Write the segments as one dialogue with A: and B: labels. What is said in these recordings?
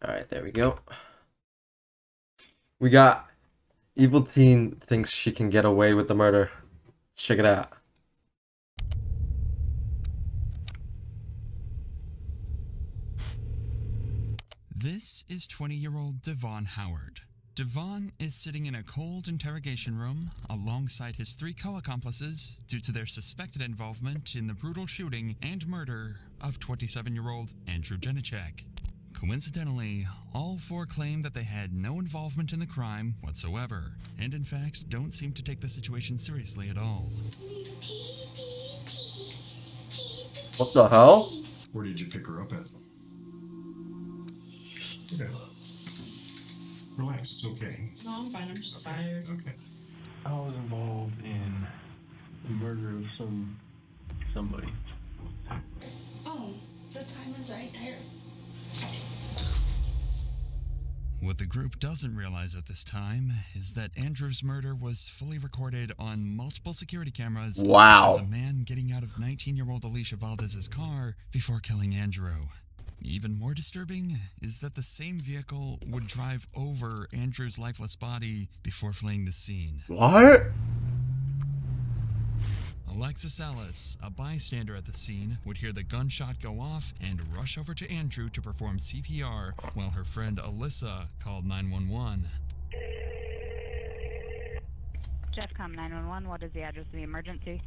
A: Alright, there we go. We got Evil Teen thinks she can get away with the murder. Check it out.
B: This is 20-year-old Devon Howard. Devon is sitting in a cold interrogation room alongside his 3 co-accomplices due to their suspected involvement in the brutal shooting and murder of 27-year-old Andrew Janicek. Coincidentally, all 4 claim that they had no involvement in the crime whatsoever, and in fact don't seem to take the situation seriously at all.
A: What the hell?
C: Where did you pick her up at? Okay. Relax, it's okay.
D: No, I'm fine. I'm just tired.
C: Okay.
E: I was involved in the murder of somebody.
D: Oh, the time is right there.
B: What the group doesn't realize at this time is that Andrew's murder was fully recorded on multiple security cameras.
A: Wow.
B: Which shows a man getting out of 19-year-old Alicia Valdez's car before killing Andrew. Even more disturbing is that the same vehicle would drive over Andrew's lifeless body before fleeing the scene.
A: What?
B: Alexis Ellis, a bystander at the scene, would hear the gunshot go off and rush over to Andrew to perform CPR while her friend Alyssa called 911.
F: Jeffcom 911, what is the address of the emergency?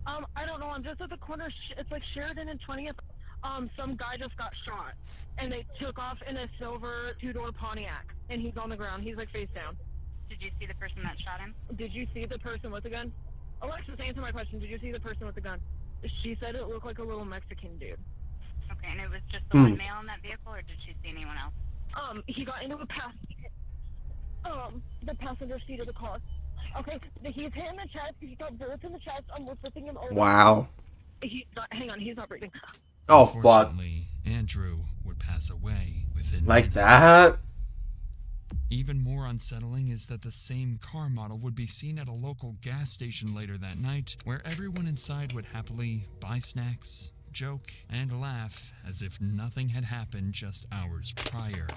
G: I don't know. I'm just at the corner. It's like Sheridan and 20th. Some guy just got shot, and they took off in a silver 2-door Pontiac, and he's on the ground. He's like face down.
F: Did you see the person that shot him?
G: Did you see the person with the gun? Alexis, answer my question. Did you see the person with the gun? She said it looked like a little Mexican dude.
F: Okay, and it was just the one male in that vehicle, or did she see anyone else?
G: He got into the passenger seat of the car. Okay, he's hit in the chest. He got bullets in the chest. We're flipping him over.
A: Wow.
G: Hang on, he's not breathing.
A: Oh, fuck.
B: Unfortunately, Andrew would pass away within
A: Like
B: minutes.
A: that?
B: Even more unsettling is that the same car model would be seen at a local gas station later that night, where everyone inside would happily buy snacks, joke, and laugh as if nothing had happened just hours prior.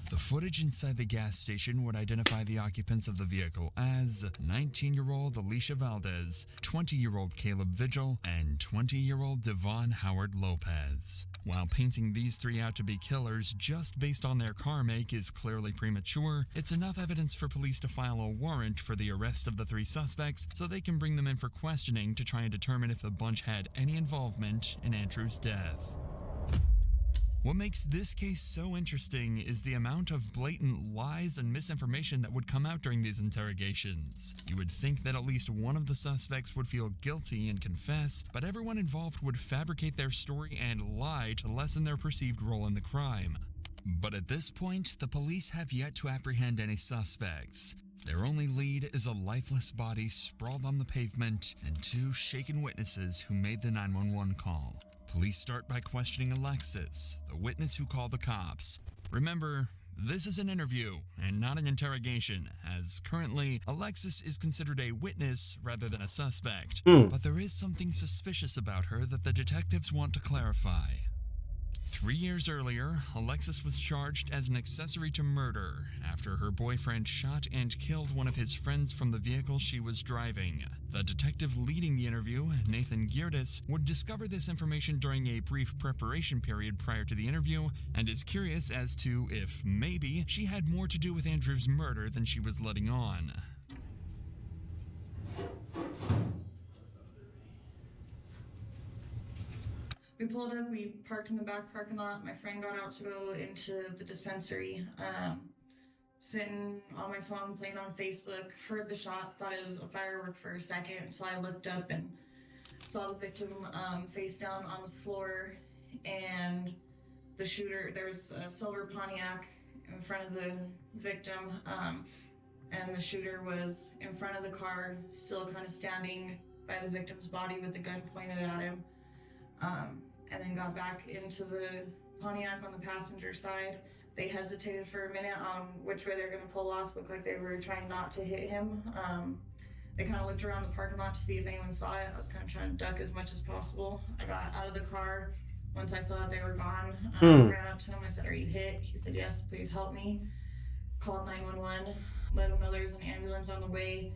B: The footage inside the gas station would identify the occupants of the vehicle as 19-year-old Alicia Valdez, 20-year-old Caleb Vigil, and 20-year-old Devon Howard Lopez. While painting these 3 out to be killers just based on their car make is clearly premature, it's enough evidence for police to file a warrant for the arrest of the 3 suspects so they can bring them in for questioning to try and determine if the bunch had any involvement in Andrew's death. What makes this case so interesting is the amount of blatant lies and misinformation that would come out during these interrogations. You would think that at least one of the suspects would feel guilty and confess, but everyone involved would fabricate their story and lie to lessen their perceived role in the crime. But at this point, the police have yet to apprehend any suspects. Their only lead is a lifeless body sprawled on the pavement and 2 shaken witnesses who made the 911 call. Police start by questioning Alexis, the witness who called the cops. Remember, this is an interview and not an interrogation, as currently Alexis is considered a witness rather than a suspect. But there is something suspicious about her that the detectives want to clarify. 3 years earlier, Alexis was charged as an accessory to murder after her boyfriend shot and killed one of his friends from the vehicle she was driving. The detective leading the interview, Nathan Geerdes, would discover this information during a brief preparation period prior to the interview and is curious as to if maybe she had more to do with Andrew's murder than she was letting on.
H: We pulled up, we parked in the back parking lot. My friend got out to go into the dispensary. Sitting on my phone, playing on Facebook, heard the shot, thought it was a firework for a second. So I looked up and saw the victim face down on the floor. And the shooter, there's a silver Pontiac in front of the victim. And the shooter was in front of the car, still kind of standing by the victim's body with the gun pointed at him. And then got back into the Pontiac on the passenger side. They hesitated for a minute on which way they're going to pull off. Looked like they were trying not to hit him. They kind of looked around the parking lot to see if anyone saw it. I was kind of trying to duck as much as possible. I got out of the car, Once I saw that they were gone, I ran up to him. I said, "Are you hit?" He said, "Yes, please help me." Called 911, let him know there was an ambulance on the way.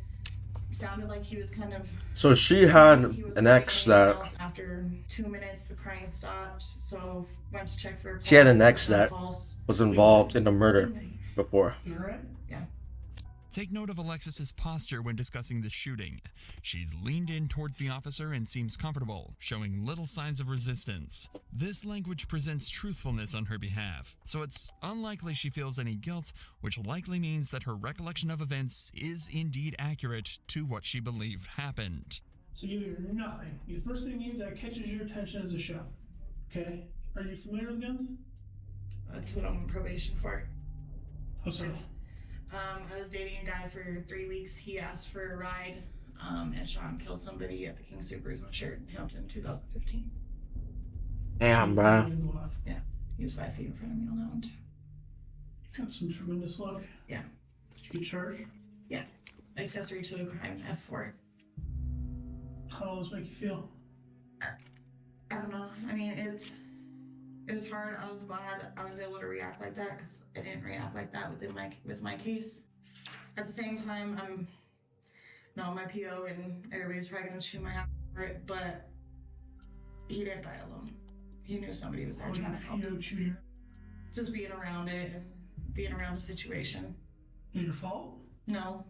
H: Sounded like he was kind of...
A: So she had
H: he was
A: an ex that
H: After 2 minutes, the crying stopped, so went to check for her pulse.
A: she had an ex
H: No
A: that
H: pulse.
A: was involved in the murder before.
E: You alright?
H: Yeah.
B: Take note of Alexis's posture when discussing the shooting. She's leaned in towards the officer and seems comfortable, showing little signs of resistance. This language presents truthfulness on her behalf, so it's unlikely she feels any guilt, which likely means that her recollection of events is indeed accurate to what she believed happened.
I: So you hear nothing. The first thing that catches your attention is a shot. Okay? Are you familiar with guns?
H: That's what I'm on probation for.
I: How so?
H: I was dating a guy for 3 weeks. He asked for a ride and shot and killed somebody at the King Soopers on Sheridan Hampton, 2015.
A: Damn, bro.
H: Yeah, he was 5 feet in front of me on that one too.
I: Got some tremendous luck.
H: Yeah.
I: Did you get charged?
H: Yeah. Accessory to a crime, F4.
I: How does this make you feel?
H: I don't know. I mean, it was hard. I was glad I was able to react like that because I didn't react like that with my case. At the same time, I'm my PO and everybody's probably gonna chew my ass for it, but he didn't die alone. He knew somebody was there
I: How
H: trying to help.
I: would you cheer?
H: Just being around it and being around the situation.
I: Is it your fault?
H: No,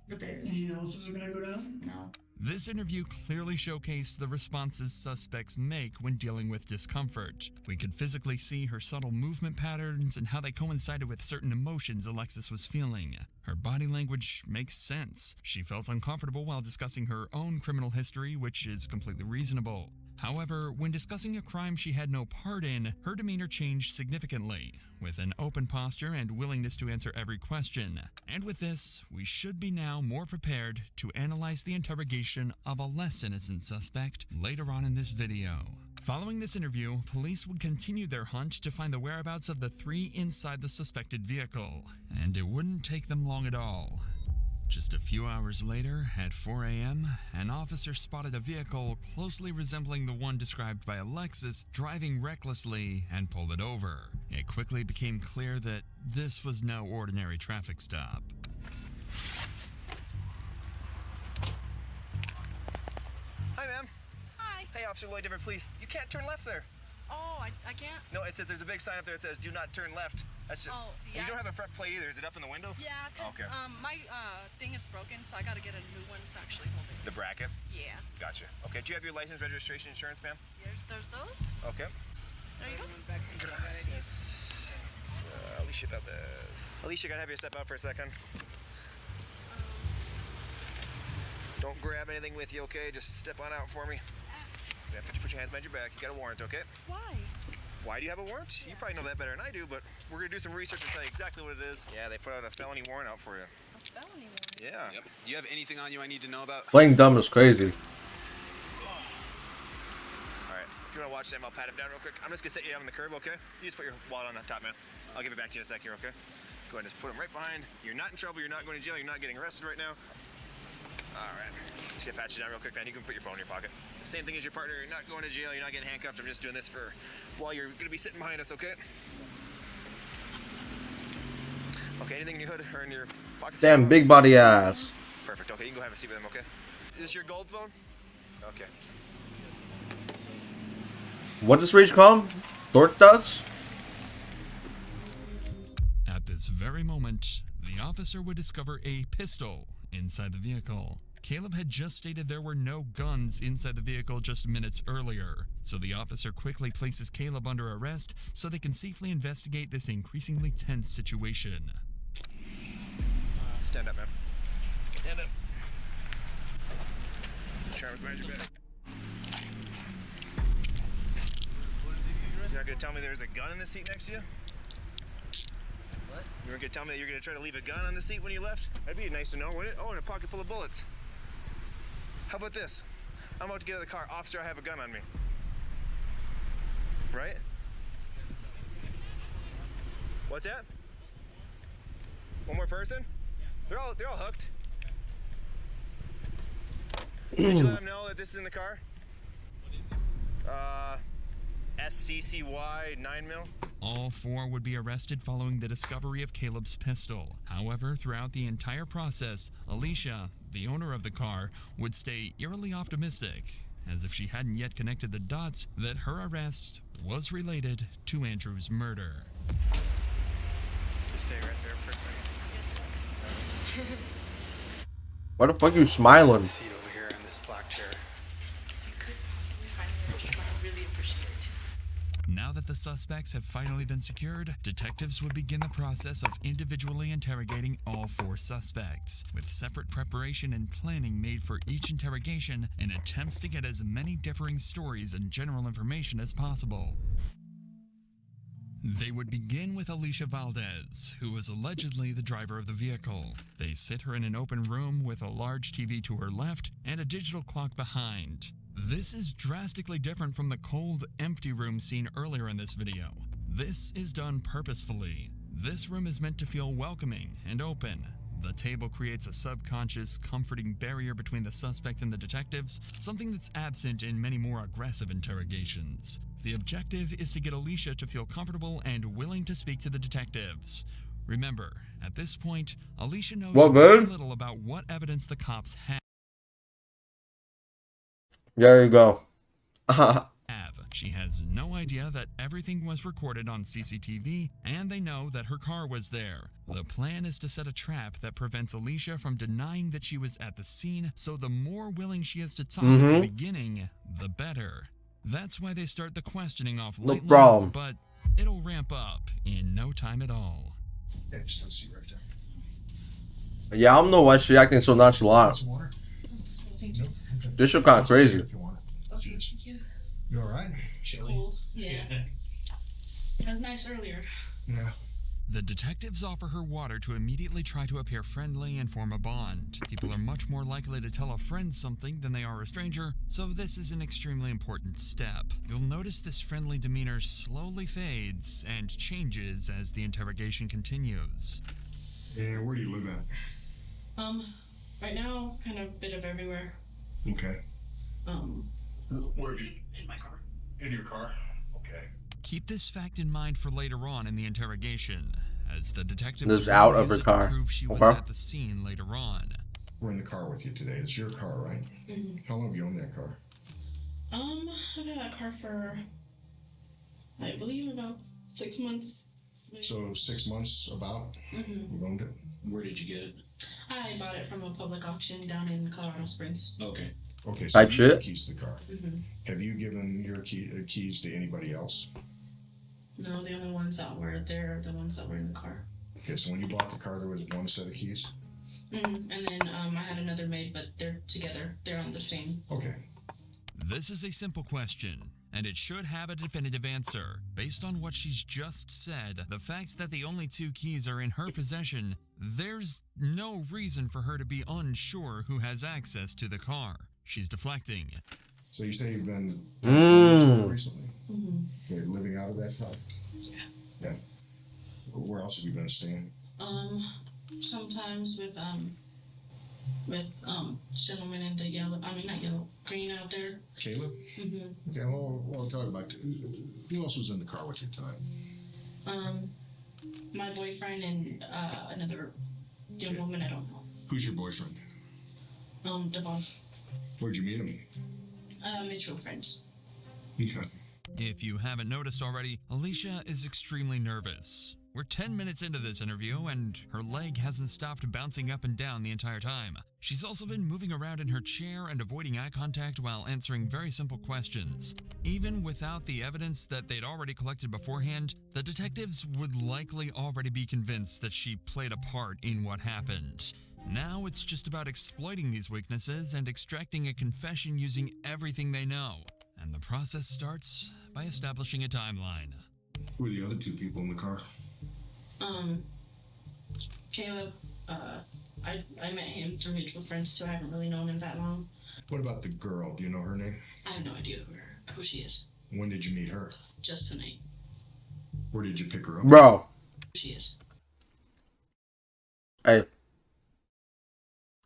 H: but there's
I: Anything else is gonna go down?
H: no.
B: This interview clearly showcased the responses suspects make when dealing with discomfort. We could physically see her subtle movement patterns and how they coincided with certain emotions Alexis was feeling. Her body language makes sense. She felt uncomfortable while discussing her own criminal history, which is completely reasonable. However, when discussing a crime she had no part in, her demeanor changed significantly, with an open posture and willingness to answer every question. And with this, we should be now more prepared to analyze the interrogation of a less innocent suspect later on in this video. Following this interview, police would continue their hunt to find the whereabouts of the 3 inside the suspected vehicle, and it wouldn't take them long at all. Just a few hours later, at 4 a.m., an officer spotted a vehicle closely resembling the one described by Alexis driving recklessly and pulled it over. It quickly became clear that this was no ordinary traffic stop.
J: Hi, ma'am.
K: Hi.
J: Hey, Officer Lloyd Denver, please. You can't turn left there.
K: Oh, I can't?
J: No, it says there's a big sign up there that says "Do not turn left." That's just.
K: Oh,
J: And
K: yeah.
J: you don't have a front plate either. Is it up in the window?
K: Yeah, because
J: Okay.
K: my thing is broken, so I got to get a new one to actually hold it.
J: The bracket.
K: Yeah.
J: Gotcha. Okay. Do you have your license, registration, insurance, ma'am?
K: There's those.
J: Okay.
K: There you go.
J: Alicia Valdez. Alicia, gotta have you step out for a second. Don't grab anything with you, okay? Just step on out for me. Yeah, put your hands behind your back. You got a warrant, okay?
K: Why?
J: Why do you have a warrant? You probably know that better than I do, but we're gonna do some research and tell you exactly what it is. Yeah, they put out a felony warrant out for you.
K: A felony warrant?
J: Yeah.
L: Yep. Do you have anything on you I need to know about?
A: Playing dumb is crazy.
J: Alright, if you wanna watch them, I'll pat him down real quick. I'm just gonna set you down on the curb, okay? You just put your wallet on the top, man. I'll give it back to you in a sec here, okay? Go ahead and just put him right behind. You're not in trouble, you're not going to jail, you're not getting arrested right now. Alright, just gonna pat you down real quick, man. You can put your phone in your pocket. The same thing as your partner, you're not going to jail, you're not getting handcuffed. I'm just doing this for while you're gonna be sitting behind us, okay? Okay, anything in your hood or in your pockets?
A: Damn big body ass.
J: Perfect, okay, you can go have a seat with him, okay? Is this your gold phone? Okay.
A: What does Rage call him? Dork does?
B: At this very moment, the officer would discover a pistol inside the vehicle. Caleb had just stated there were no guns inside the vehicle just minutes earlier, so the officer quickly places Caleb under arrest so they can safely investigate this increasingly tense situation.
J: Stand up, man. Stand up. Put your arms behind your back. You're not gonna tell me there's a gun in the seat next to you? What? You weren't gonna tell me that you're gonna try to leave a gun on the seat when you left? That'd be nice to know, wouldn't it? Oh, and a pocket full of bullets. How about this? I'm about to get out of the car. Officer, I have a gun on me. Right? What's that? One more person? They're all hooked. Did you let them know that this is in the car? SCCY 9mm.
B: All 4 would be arrested following the discovery of Caleb's pistol. However, throughout the entire process, Alicia, the owner of the car, would stay eerily optimistic, as if she hadn't yet connected the dots that her arrest was related to Andrew's murder.
J: Just stay right there for a second.
K: Yes, sir.
A: Why the fuck are you smiling?
L: Seat over here in this black chair.
K: You could possibly find me a restaurant. I really appreciate it.
B: Now that the suspects have finally been secured, detectives would begin the process of individually interrogating all 4 suspects, with separate preparation and planning made for each interrogation in attempts to get as many differing stories and general information as possible. They would begin with Alicia Valdez, who was allegedly the driver of the vehicle. They sit her in an open room with a large TV to her left and a digital clock behind. This is drastically different from the cold, empty room seen earlier in this video. This is done purposefully. This room is meant to feel welcoming and open. The table creates a subconscious, comforting barrier between the suspect and the detectives, something that's absent in many more aggressive interrogations. The objective is to get Alicia to feel comfortable and willing to speak to the detectives. Remember, at this point, Alicia knows very little about what evidence the cops have.
A: There you go.
B: She has no idea that everything was recorded on CCTV, and they know that her car was there. The plan is to set a trap that prevents Alicia from denying that she was at the scene, so the more willing she is to talk at the beginning, the better. That's why they start the questioning off lightly, but it'll ramp up in no time at all.
C: Yeah, just have a seat right there.
A: Yeah, I don't know why she's acting so nonchalant.
C: Some water?
K: Thank you.
A: This shit kind of crazy.
C: If you want it.
K: Okay, thank you.
C: You alright?
K: Cold. Yeah. It was nice earlier.
C: Yeah.
B: The detectives offer her water to immediately try to appear friendly and form a bond. People are much more likely to tell a friend something than they are a stranger, so this is an extremely important step. You'll notice this friendly demeanor slowly fades and changes as the interrogation continues.
C: And where do you live at?
K: Right now, kind of a bit of everywhere.
C: Okay. Where do you?
K: In my car.
C: In your car? Okay.
B: Keep this fact in mind for later on in the interrogation, as the detectives
A: Lives out of her
B: use it to
A: car.
B: prove she was at the scene later on.
C: We're in the car with you today. It's your car, right?
K: Mm-hmm.
C: How long have you owned that car?
K: I've had that car for, I believe, about 6 months.
C: So 6 months about?
K: Mm-hmm.
C: You owned it?
M: Where did you get it?
K: I bought it from a public auction down in Colorado Springs.
M: Okay.
C: Okay, so
A: Type
C: you have
A: shit.
C: keys to the car.
K: Mm-hmm.
C: Have you given your keys to anybody else?
K: No, the only ones that were there are the ones that were in the car.
C: Okay, so when you bought the car, there was one set of keys?
K: Mm-hmm. And then I had another maid, but they're together. They're on the same.
C: Okay.
B: This is a simple question, and it should have a definitive answer. Based on what she's just said, the fact that the only 2 keys are in her possession, there's no reason for her to be unsure who has access to the car. She's deflecting.
C: So you say you've been recently?
K: Mm-hmm.
C: Okay, living out of that car?
K: Yeah.
C: Yeah. Where else have you been staying?
K: Sometimes with gentlemen in the yellow, not yellow, green out there.
C: Caleb?
K: Mm-hmm.
C: Okay, well, we'll talk about who else was in the car with you tonight?
K: My boyfriend and another young woman I don't know.
C: Who's your boyfriend?
K: Devon's.
C: Where'd you meet him?
K: Mutual friends.
C: Okay.
B: If you haven't noticed already, Alicia is extremely nervous. We're 10 minutes into this interview, and her leg hasn't stopped bouncing up and down the entire time. She's also been moving around in her chair and avoiding eye contact while answering very simple questions. Even without the evidence that they'd already collected beforehand, the detectives would likely already be convinced that she played a part in what happened. Now it's just about exploiting these weaknesses and extracting a confession using everything they know. And the process starts by establishing a timeline.
C: Who are the other 2 people in the car?
K: Caleb, I met him through mutual friends too. I haven't really known him that long.
C: What about the girl? Do you know her name?
K: I have no idea who she is.
C: When did you meet her?
K: Just tonight.
C: Where did you pick her up?
A: Bro.
K: Who she is.
A: Hey.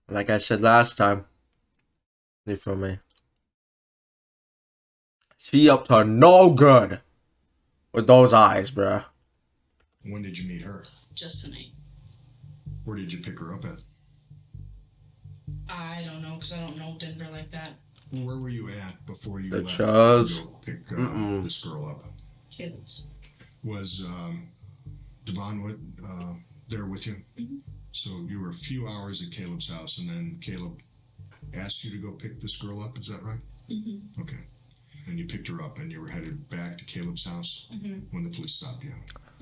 A: Like I said last time. You feel me? She up to no good with those eyes, bruh.
C: When did you meet her?
K: Just tonight.
C: Where did you pick her up at?
K: I don't know, because I don't know Denver like that.
C: Where were you at before you
A: The
C: left
A: Chuz.
C: to go pick this girl up?
K: Kids.
C: Was Devon there with you?
K: Mm-hmm.
C: So you were a few hours at Caleb's house, and then Caleb asked you to go pick this girl up. Is that right?
K: Mm-hmm.
C: Okay. And you picked her up, and you were headed back to Caleb's house when the police stopped you.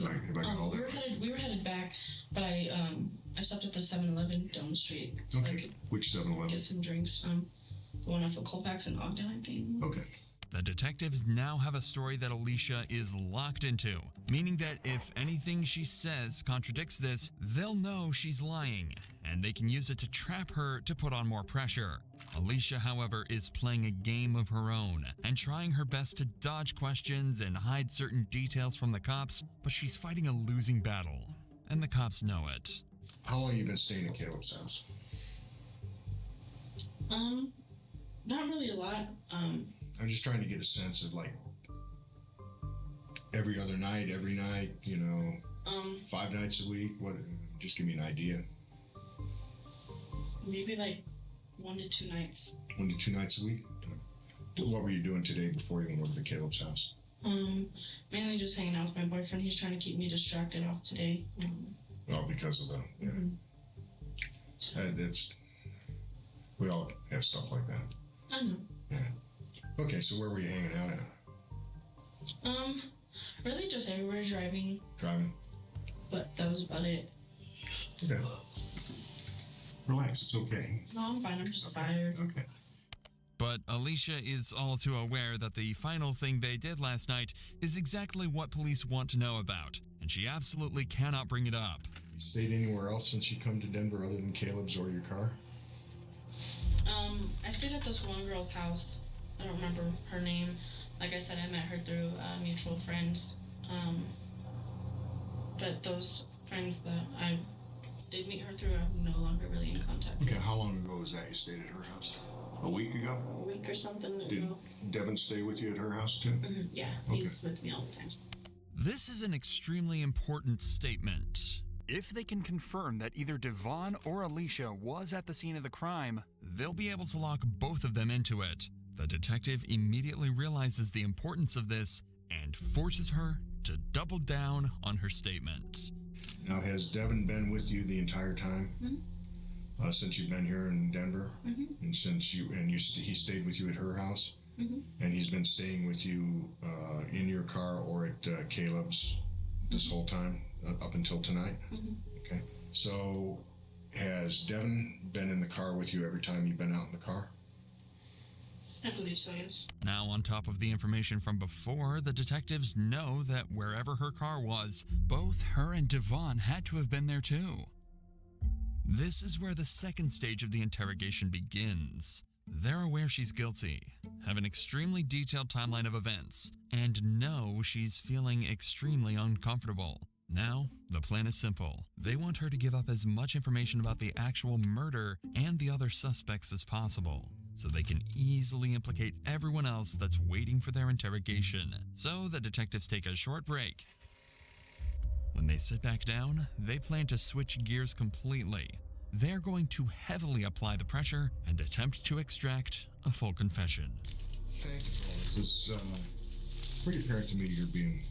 C: Right? Have I got all that right?
K: We were headed back, but I stopped at the 7-Eleven down the street so I could
C: Which 7-Eleven?
K: get some drinks. The one off of Colfax and Ogden, I think.
C: Okay.
B: The detectives now have a story that Alicia is locked into, meaning that if anything she says contradicts this, they'll know she's lying, and they can use it to trap her to put on more pressure. Alicia, however, is playing a game of her own and trying her best to dodge questions and hide certain details from the cops, but she's fighting a losing battle, and the cops know it.
C: How long have you been staying at Caleb's house?
K: Not really a lot.
C: I'm just trying to get a sense of like every other night, every night, 5 nights a week. What? Just give me an idea.
K: Maybe like 1 to 2 nights.
C: 1 to 2 nights a week. What were you doing today before you went to Caleb's house?
K: Mainly just hanging out with my boyfriend. He's trying to keep me distracted off today.
C: Oh, because of the that's we all have stuff like that.
K: I know.
C: Yeah. Okay, so where were you hanging out at?
K: Really just everywhere driving.
C: Driving?
K: But that was about it.
C: Okay. Relax, it's okay.
K: No, I'm fine. I'm just tired.
C: Okay.
B: But Alicia is all too aware that the final thing they did last night is exactly what police want to know about, and she absolutely cannot bring it up.
C: You stayed anywhere else since you come to Denver other than Caleb's or your car?
K: I stayed at this one girl's house. I don't remember her name. Like I said, I met her through mutual friends. But those friends that I did meet her through, I'm no longer really in contact with.
C: Okay, how long ago was that you stayed at her house? A week ago?
K: A week or something ago.
C: Did Devin stay with you at her house too?
K: Mm-hmm. Yeah, he's with me all the time.
B: This is an extremely important statement.
M: If they can confirm that either Devon or Alicia was at the scene of the crime,
B: they'll be able to lock both of them into it. The detective immediately realizes the importance of this and forces her to double down on her statement.
C: Now, has Devin been with you the entire time?
K: Mm-hmm.
C: Since you've been here in Denver?
K: Mm-hmm.
C: And since he stayed with you at her house?
K: Mm-hmm.
C: And he's been staying with you in your car or at Caleb's this whole time, up until tonight?
K: Mm-hmm.
C: Okay. So, has Devin been in the car with you every time you've been out in the car?
K: I believe so, yes.
B: Now, on top of the information from before, the detectives know that wherever her car was, both her and Devon had to have been there too. This is where the second stage of the interrogation begins. They're aware she's guilty, have an extremely detailed timeline of events, and know she's feeling extremely uncomfortable. Now, the plan is simple. They want her to give up as much information about the actual murder and the other suspects as possible, so they can easily implicate everyone else that's waiting for their interrogation. So the detectives take a short break. When they sit back down, they plan to switch gears completely. They're going to heavily apply the pressure and attempt to extract a full confession.
C: Thank you for all this. It's pretty apparent to me you're being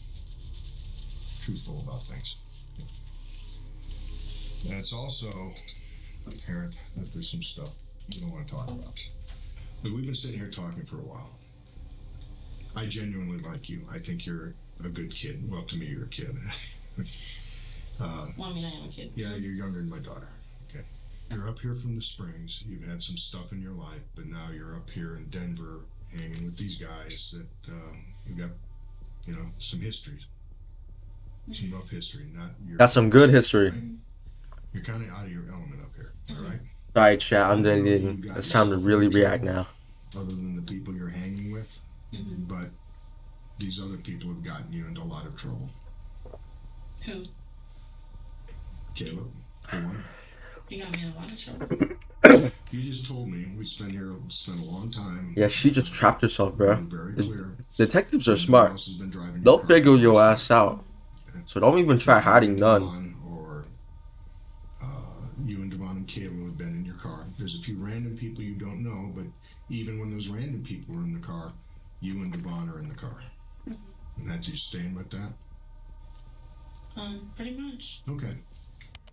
C: truthful about things. And it's also apparent that there's some stuff you don't want to talk about. But we've been sitting here talking for a while. I genuinely like you. I think you're a good kid. Well, to me, you're a kid.
K: Well, I mean, I am a kid.
C: Yeah, you're younger than my daughter. Okay. You're up here from the Springs. You've had some stuff in your life, but now you're up here in Denver hanging with these guys that you've got, some histories. Some rough history.
A: Got some good history.
C: You're kind of out of your element up here, all right?
A: Alright, chat, I'm done. It's time to really react now.
C: Other than the people you're hanging with, but these other people have gotten you into a lot of trouble.
K: Who?
C: Caleb, for one.
K: You got me in a lot of trouble.
C: You just told me we'd spend a long time.
A: Yeah, she just trapped herself, bro.
C: Very clear.
A: Detectives are smart. They'll figure your ass out. So don't even try hiding none.
C: Or you and Devon and Caleb have been in your car. There's a few random people you don't know, but even when those random people are in the car, you and Devon are in the car. And that's you staying with that?
K: Pretty much.
C: Okay.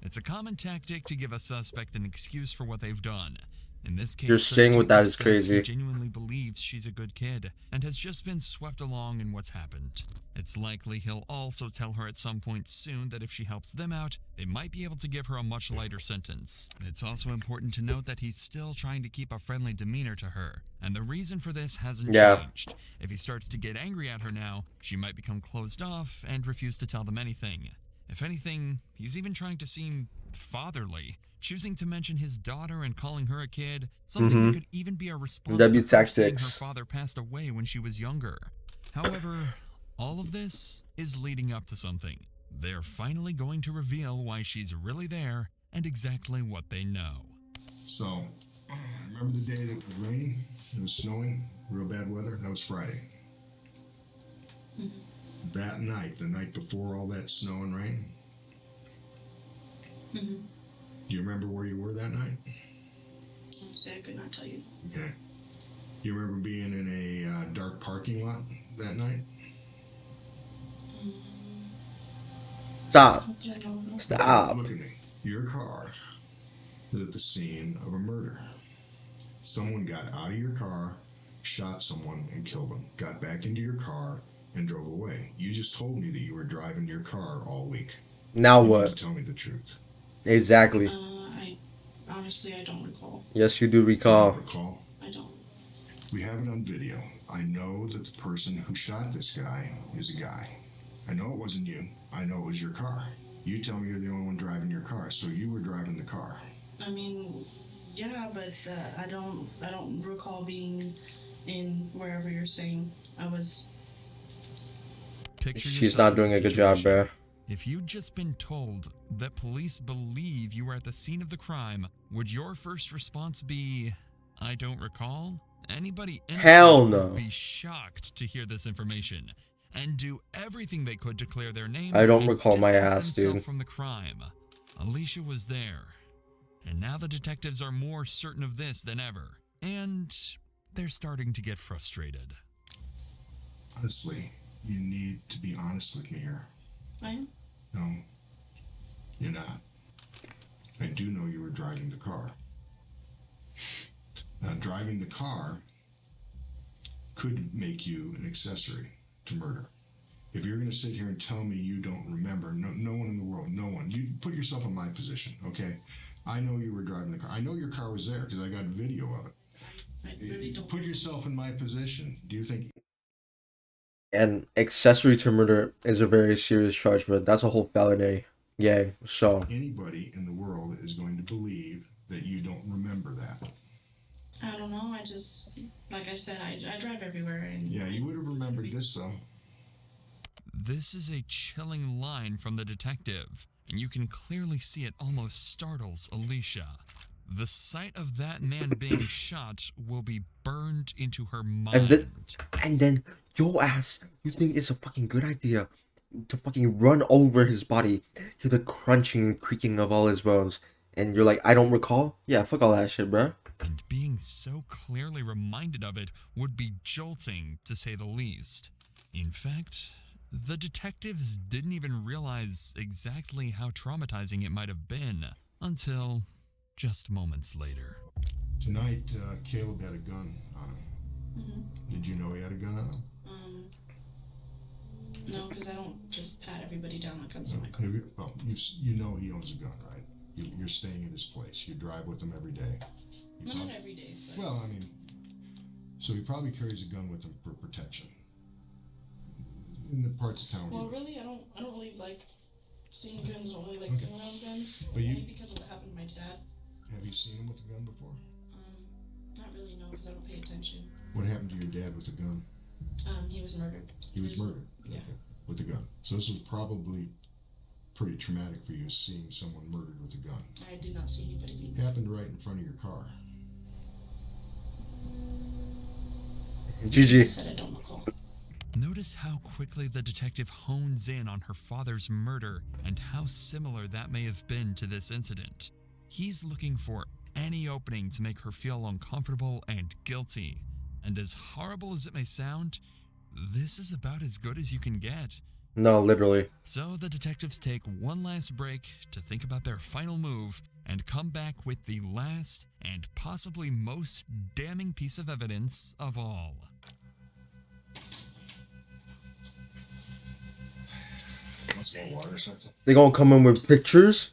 B: It's a common tactic to give a suspect an excuse for what they've done. In this case,
A: You're staying with that is
B: detective says
A: crazy.
B: He genuinely believes she's a good kid and has just been swept along in what's happened. It's likely he'll also tell her at some point soon that if she helps them out, they might be able to give her a much lighter sentence. It's also important to note that he's still trying to keep a friendly demeanor to her, and the reason for this hasn't changed. If he starts to get angry at her now, she might become closed off and refuse to tell them anything. If anything, he's even trying to seem fatherly, choosing to mention his daughter and calling her a kid, something that could even be a response
A: That'd be
B: to her saying her
A: tactics.
B: father passed away when she was younger. However, all of this is leading up to something. They're finally going to reveal why she's really there and exactly what they know.
C: So, remember the day that it was raining? It was snowing, real bad weather? That was Friday. That night, the night before all that snow and rain, do you remember where you were that night?
K: Say I could not tell you.
C: Okay. Do you remember being in a dark parking lot that night?
A: Stop. Stop.
C: Look at me. Your car is at the scene of a murder. Someone got out of your car, shot someone, and killed them. Got back into your car and drove away. You just told me that you were driving your car all week.
A: Now
C: You
A: what?
C: need to tell me the truth.
A: Exactly.
K: Honestly, I don't recall.
A: Yes, you do recall.
C: You don't recall?
K: I don't.
C: We have it on video. I know that the person who shot this guy is a guy. I know it wasn't you. I know it was your car. You tell me you're the only one driving your car, so you were driving the car.
K: I mean, yeah, but I don't recall being in wherever you're saying I was.
B: Picture
A: She's
B: yourself
A: not
B: in
A: doing
B: this
A: a good job,
B: situation.
A: bruh.
B: If you'd just been told that police believe you were at the scene of the crime, would your first response be, I don't recall? Anybody
A: Hell
B: innocent
A: no.
B: would be shocked to hear this information and do everything they could to clear their name
A: I don't
B: and
A: recall my
B: distance
A: ass,
B: themselves
A: dude.
B: from the crime. Alicia was there, and now the detectives are more certain of this than ever, and they're starting to get frustrated.
C: Honestly, you need to be honest with me here.
K: I am.
C: No, you're not. I do know you were driving the car. Now, driving the car could make you an accessory to murder. If you're going to sit here and tell me you don't remember, no one in the world, no one. You put yourself in my position, okay? I know you were driving the car. I know your car was there because I got video of it.
K: I really don't.
C: Put yourself in my position. Do you think...
A: And accessory to murder is a very serious charge, but that's a whole felony gang. So
C: anybody in the world is going to believe that you don't remember that?
K: I don't know. I just, like I said, I drive everywhere. And
C: yeah, you would have remembered this, though.
B: This is a chilling line from the detective, and you can clearly see it almost startles Alicia. The sight of that man being shot will be burned into her mind.
A: And then your ass, you think it's a fucking good idea to fucking run over his body, hear the crunching and creaking of all his bones, and you're like, I don't recall? Yeah, fuck all that shit, bro.
B: And being so clearly reminded of it would be jolting, to say the least. In fact, the detectives didn't even realize exactly how traumatizing it might have been until just moments later.
C: Tonight, Caleb had a gun on him.
K: Mm-hmm.
C: Did you know he had a gun on him?
K: No, because I don't just pat everybody down that comes in my car.
C: Well, you know he owns a gun, right? You're staying at his place. You drive with him every day.
K: Not every day. But...
C: Well, I mean, so he probably carries a gun with him for protection. In the parts of town.
K: Well, really, I don't really like seeing guns. I don't really like being around guns.
C: But
K: only because of what happened to my dad.
C: Have you seen him with a gun before?
K: Not really, no, because I don't pay attention.
C: What happened to your dad with a gun?
K: He was murdered.
C: He was murdered?
K: Yeah.
C: Okay. With a gun. So this was probably pretty traumatic for you seeing someone murdered with a gun.
K: I did not see anybody.
C: It happened right in front of your car.
K: I
A: GG.
K: said I don't recall.
B: Notice how quickly the detective hones in on her father's murder and how similar that may have been to this incident. He's looking for any opening to make her feel uncomfortable and guilty. And as horrible as it may sound, this is about as good as you can get.
A: No, literally.
B: So the detectives take one last break to think about their final move and come back with the last and possibly most damning piece of evidence of all.
C: What's more water or something?
A: They gonna come in with pictures?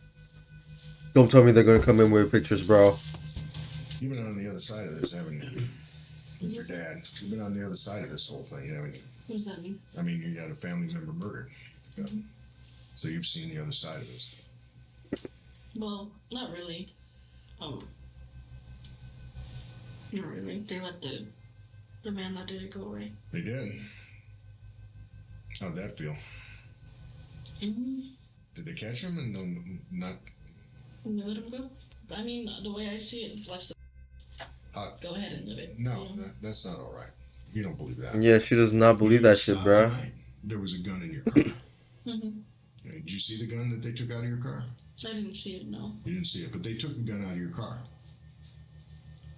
A: Don't tell me they're gonna come in with pictures, bro.
C: You've been on the other side of this, haven't you? With your dad. You've been on the other side of this whole thing, haven't you?
K: What does that mean?
C: I mean, you had a family member murdered. So you've seen the other side of this.
K: Well, not really. Not really. They let the man that did it go away.
C: They did. How'd that feel?
K: Mm-hmm.
C: Did they catch him and not?
K: And they let him go? I mean, the way I see it, it's left. Go ahead and live it.
C: No, that's not all right. You don't believe that.
A: Yeah, she does not believe that shit, bro.
C: There was a gun in your car.
K: Mm-hmm.
C: Did you see the gun that they took out of your car?
K: I didn't see it, no.
C: You didn't see it, but they took a gun out of your car.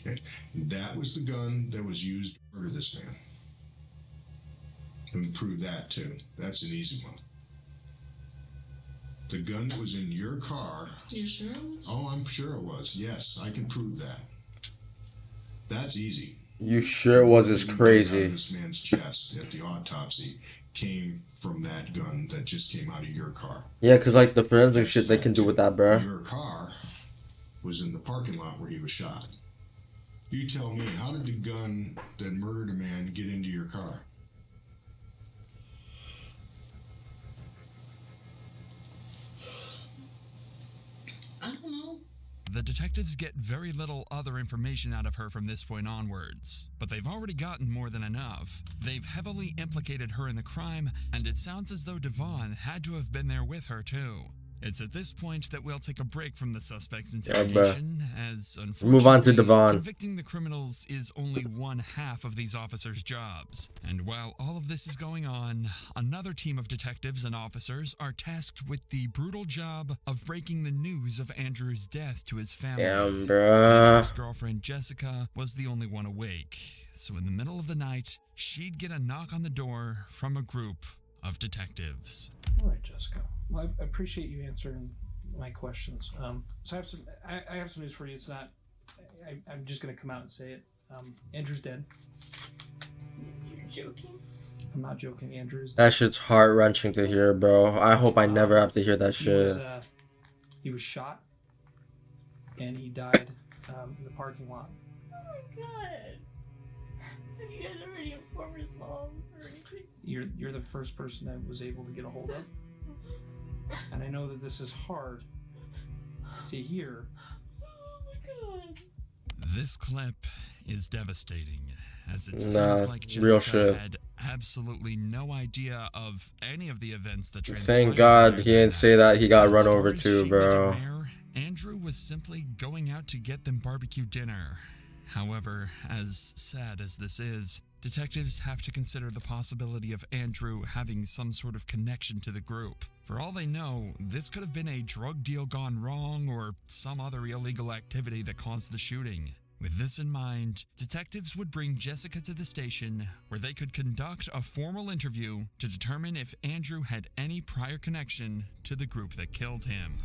C: Okay, that was the gun that was used to murder this man. And prove that too. That's an easy one. The gun that was in your car.
K: You sure it was?
C: Oh, I'm sure it was. Yes, I can prove that. That's easy.
A: You sure it was as crazy.
C: This man's chest at the autopsy came from that gun that just came out of your car.
A: Yeah, cause like the forensic shit they can do with that, bro.
C: Your car was in the parking lot where he was shot. You tell me, how did the gun that murdered a man get into your car?
K: I don't know.
B: The detectives get very little other information out of her from this point onwards, but they've already gotten more than enough. They've heavily implicated her in the crime, and it sounds as though Devon had to have been there with her too. It's at this point that we'll take a break from the suspect's interrogation, as unfortunately,
A: move on to Devon.
B: Convicting the criminals is only one half of these officers' jobs. And while all of this is going on, another team of detectives and officers are tasked with the brutal job of breaking the news of Andrew's death to his family.
A: Damn, bruh.
B: Andrew's girlfriend Jessica was the only one awake, so in the middle of the night, she'd get a knock on the door from a group of detectives.
I: All right, Jessica. Well, I appreciate you answering my questions. So I have some news for you. It's not. I'm just gonna come out and say it. Andrew's dead.
K: You're joking?
I: I'm not joking. Andrew's dead.
A: That shit's heart wrenching to hear, bro. I hope I never have to hear that shit.
I: He was shot, and he died in the parking lot.
K: Oh my god! Have you guys already informed his mom or anything?
I: You're the first person I was able to get a hold of. And I know that this is hard to hear.
K: Oh my god.
B: This clip is devastating, as it seems like
A: real
B: Jessica
A: shit.
B: had absolutely no idea of any of the events that transpired.
A: Thank God he didn't say that he got
B: As
A: run
B: far
A: over
B: as
A: too,
B: she was
A: bro.
B: aware, Andrew was simply going out to get them barbecue dinner. However, as sad as this is, detectives have to consider the possibility of Andrew having some sort of connection to the group. For all they know, this could have been a drug deal gone wrong or some other illegal activity that caused the shooting. With this in mind, detectives would bring Jessica to the station where they could conduct a formal interview to determine if Andrew had any prior connection to the group that killed him.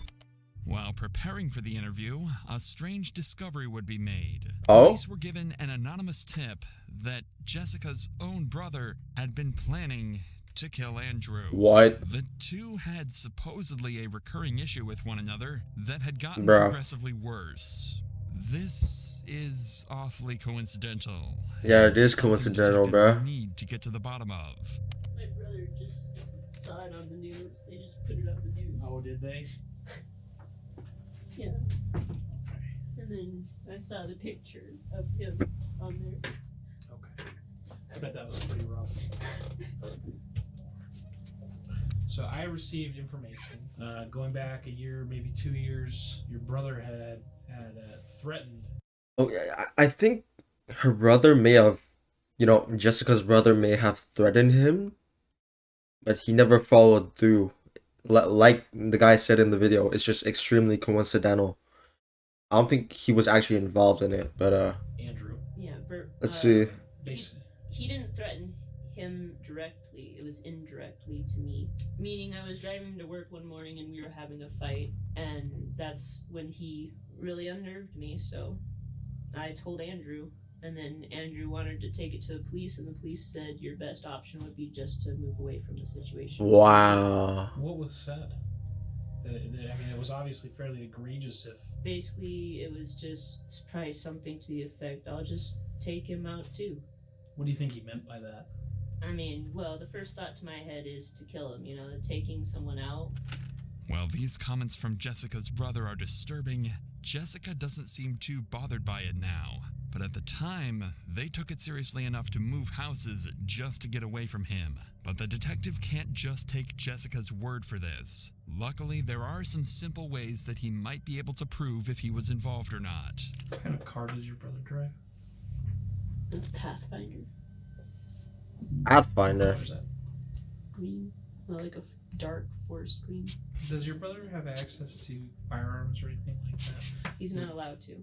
B: While preparing for the interview, a strange discovery would be made.
A: Oh?
B: Police were given an anonymous tip that Jessica's own brother had been planning to kill Andrew.
A: What?
B: The two had supposedly a recurring issue with one another that had gotten
A: Bruh.
B: progressively worse. This is awfully coincidental.
A: Yeah, it is
B: Something
A: coincidental,
B: detectives
A: bruh.
B: need to get to the bottom of.
K: My brother just saw it on the news. They just put it on the news.
I: Oh, did they?
K: Yeah. And then I saw the picture of him on there.
I: Okay. I bet that was pretty rough. So I received information going back a year, maybe 2 years. Your brother had threatened.
A: Oh, yeah, I think her brother may have, Jessica's brother may have threatened him, but he never followed through. Like the guy said in the video, it's just extremely coincidental. I don't think he was actually involved in it, but
I: Andrew.
N: Yeah,
A: let's see.
N: He didn't threaten him directly. It was indirectly to me. Meaning I was driving to work one morning and we were having a fight, and that's when he really unnerved me, so I told Andrew, and then Andrew wanted to take it to the police, and the police said your best option would be just to move away from the situation.
A: Wow.
I: What was said? I mean, it was obviously fairly egregious if...
N: Basically, it was just probably something to the effect, I'll just take him out too.
I: What do you think he meant by that?
N: I mean, well, the first thought to my head is to kill him, taking someone out.
B: While these comments from Jessica's brother are disturbing, Jessica doesn't seem too bothered by it now. But at the time, they took it seriously enough to move houses just to get away from him. But the detective can't just take Jessica's word for this. Luckily, there are some simple ways that he might be able to prove if he was involved or not.
I: What kind of car does your brother drive?
N: A Pathfinder.
A: Pathfinder.
I: What is that?
N: Green. Like a dark forest green.
I: Does your brother have access to firearms or anything like that?
N: He's not allowed to.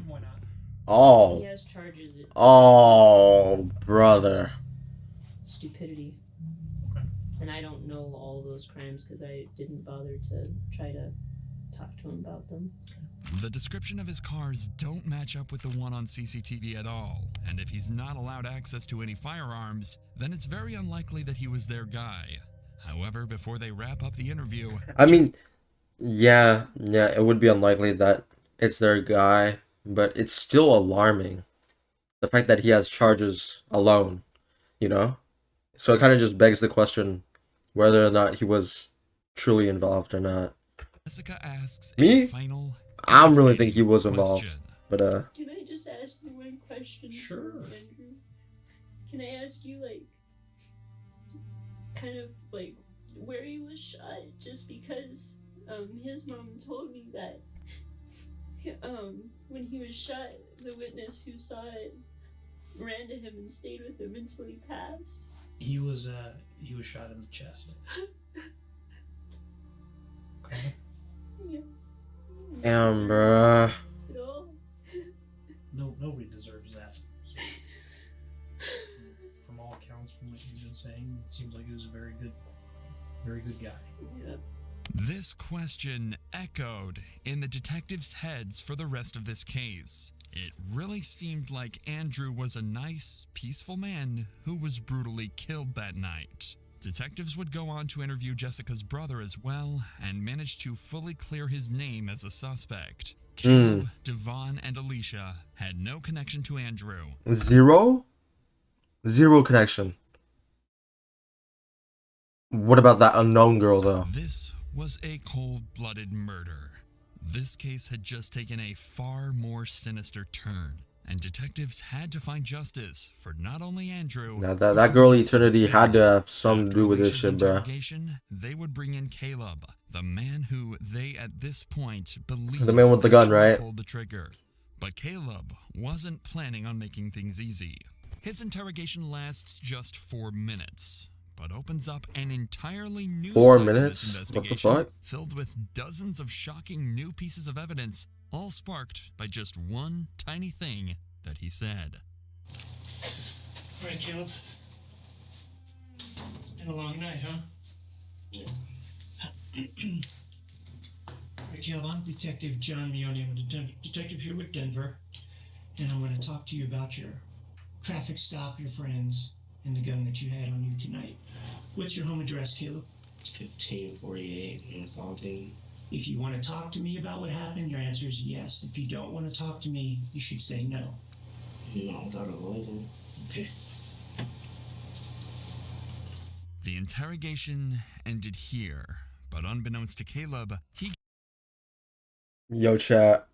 I: Why not?
A: Oh.
N: He has charges.
A: Oh, brother.
N: Stupidity. And I don't know all those crimes because I didn't bother to try to talk to him about them.
B: The description of his cars don't match up with the one on CCTV at all, and if he's not allowed access to any firearms, then it's very unlikely that he was their guy. However, before they wrap up the interview...
A: I mean, yeah, it would be unlikely that it's their guy, but it's still alarming. The fact that he has charges alone, So it kind of just begs the question whether or not he was truly involved or not.
B: Jessica asks
A: Me?
B: a final...
A: I don't really think he was involved,
B: question.
A: but
N: Can I just ask you one question?
I: Sure.
N: Andrew? Can I ask you, kind of, where he was shot? Just because, his mom told me that, when he was shot, the witness who saw it ran to him and stayed with him until he passed.
I: He was shot in the chest. Okay.
N: Yeah.
A: damn, bruh.
N: At all.
I: Nobody deserves that. So, from all accounts, from what you've been saying, it seems like he was a very good guy.
N: Yeah.
B: This question echoed in the detectives' heads for the rest of this case. It really seemed like Andrew was a nice, peaceful man who was brutally killed that night. Detectives would go on to interview Jessica's brother as well, and managed to fully clear his name as a suspect. Caleb, Devon, and Alicia had no connection to Andrew.
A: Zero connection. What about that unknown girl, though?
B: This was a cold-blooded murder. This case had just taken a far more sinister turn, and detectives had to find justice for not only Andrew...
A: Now that girl Eternity had to have something to do with this shit, bruh.
B: They would bring in Caleb, the man who they at this point believed
A: The man with the gun,
B: actually
A: right?
B: pulled the trigger. But Caleb wasn't planning on making things easy. His interrogation lasts just 4 minutes, but opens up an entirely new
A: 4
B: side to
A: minutes?
B: this
A: What the
B: investigation,
A: fuck?
B: filled with dozens of shocking new pieces of evidence, all sparked by just one tiny thing that he said.
E: All right, Caleb. It's been a long night, huh? Yeah. All right, Caleb, I'm Detective John Meone. I'm a detective here with Denver, and I'm going to talk to you about your traffic stop, your friends, and the gun that you had on you tonight. What's your home address, Caleb? 1548 in Fontaine. If you want to talk to me about what happened, your answer is yes. If you don't want to talk to me, you should say no. No, without avoiding. Okay.
B: The interrogation ended here, but unbeknownst to Caleb, he...
A: Yo, chat.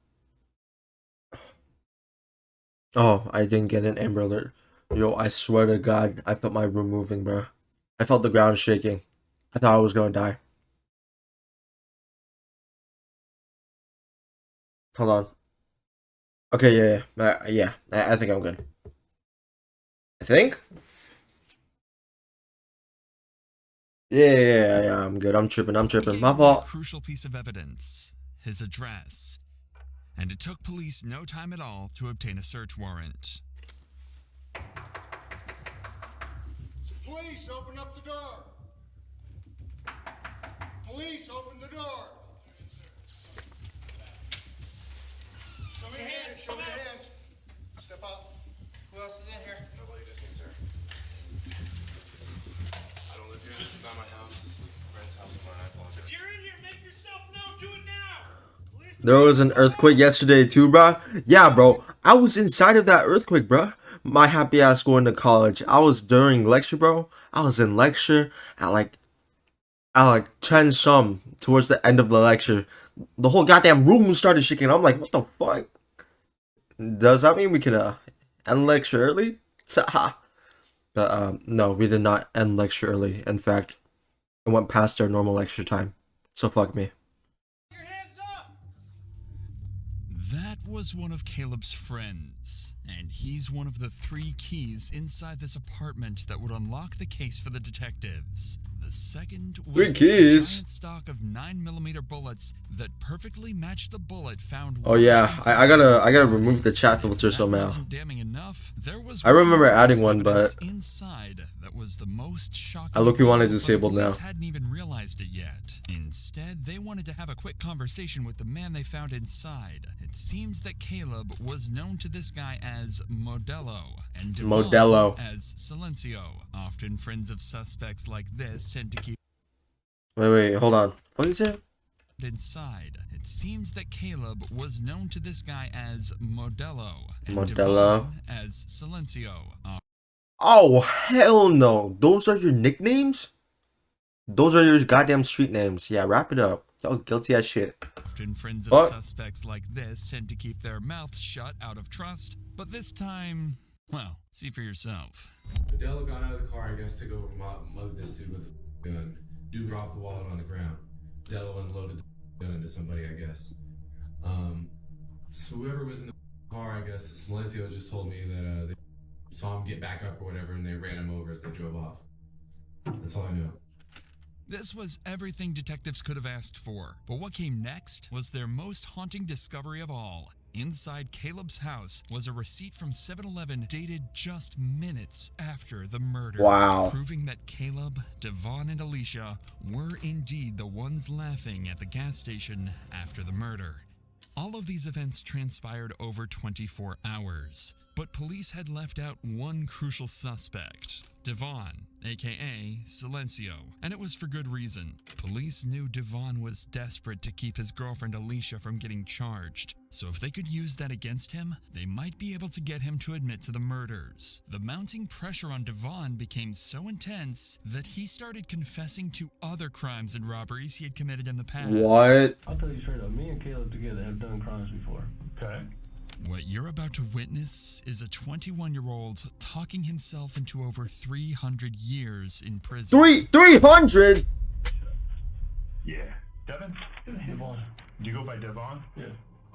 A: Oh, I didn't get an Amber Alert. Yo, I swear to God, I felt my room moving, bro. I felt the ground shaking. I thought I was gonna die. Hold on. Okay, yeah. I think I'm good. I think. Yeah. I'm good. I'm tripping.
B: He gave
A: My
B: away a
A: fault.
B: crucial piece of evidence, his address, and it took police no time at all to obtain a search warrant.
O: Police, open up the door. Police, open the door. Show me your hands. Show me your hands. Step up. Who else is in here?
L: Nobody just needs her. I don't live here. This is not my house. This is Brent's house of mine. I apologize.
O: If you're in here, make yourself known. Do it now.
A: There was an earthquake yesterday too, bro. Yeah, bro. I was inside of that earthquake, bro. My happy ass going to college. I was during lecture, bro. I was in lecture at like 10 some towards the end of the lecture. The whole goddamn room started shaking. I'm like, what the fuck? Does that mean we can end lecture early? But no, we did not end lecture early. In fact, it went past our normal lecture time. So fuck me.
B: That was one of Caleb's friends, and he's one of the 3 keys inside this apartment that would unlock the case for the detectives. The second was
A: 3 keys.
B: a giant stock of 9mm bullets that perfectly matched the bullet found.
A: Oh yeah, I gotta remove the chat filter somehow.
B: Damning enough, there was
A: I remember adding one, but
B: inside that was the most shocking.
A: I look-y want it disabled now.
B: Police hadn't even realized it yet. Instead, they wanted to have a quick conversation with the man they found inside. It seems that Caleb was known to this guy as Modelo and Devon as Silencio. Often friends of suspects like this tend to keep.
A: Wait, hold on. What is it?
B: Inside, it seems that Caleb was known to this guy as Modelo and
A: Modelo.
B: Devon as Silencio.
A: Oh hell no! Those are your nicknames? Those are your goddamn street names. Yeah, wrap it up. Y'all guilty as shit.
B: Often friends of suspects like this tend to keep their mouths shut out of trust, but this time, well, see for yourself.
L: Adele got out of the car, I guess, to go mug this dude with a gun. Dude dropped the wallet on the ground. Dello unloaded the gun into somebody, I guess. So whoever was in the car, I guess, Silencio just told me that they saw him get back up or whatever, and they ran him over as they drove off. That's all I know.
B: This was everything detectives could have asked for, but what came next was their most haunting discovery of all. Inside Caleb's house was a receipt from 7-Eleven dated just minutes after the murder.
A: Wow.
B: Proving that Caleb, Devon, and Alicia were indeed the ones laughing at the gas station after the murder. All of these events transpired over 24 hours, but police had left out one crucial suspect, Devon, aka Silencio, and it was for good reason. Police knew Devon was desperate to keep his girlfriend Alicia from getting charged, so if they could use that against him, they might be able to get him to admit to the murders. The mounting pressure on Devon became so intense that he started confessing to other crimes and robberies he had committed in the past.
A: What?
P: I'll tell you straight up, me and Caleb together have done crimes before. Okay.
B: What you're about to witness is a 21-year-old talking himself into over 300 years in prison.
A: 300?
Q: Yeah. Devon? Devon. Do you go by Devon?
P: Yeah.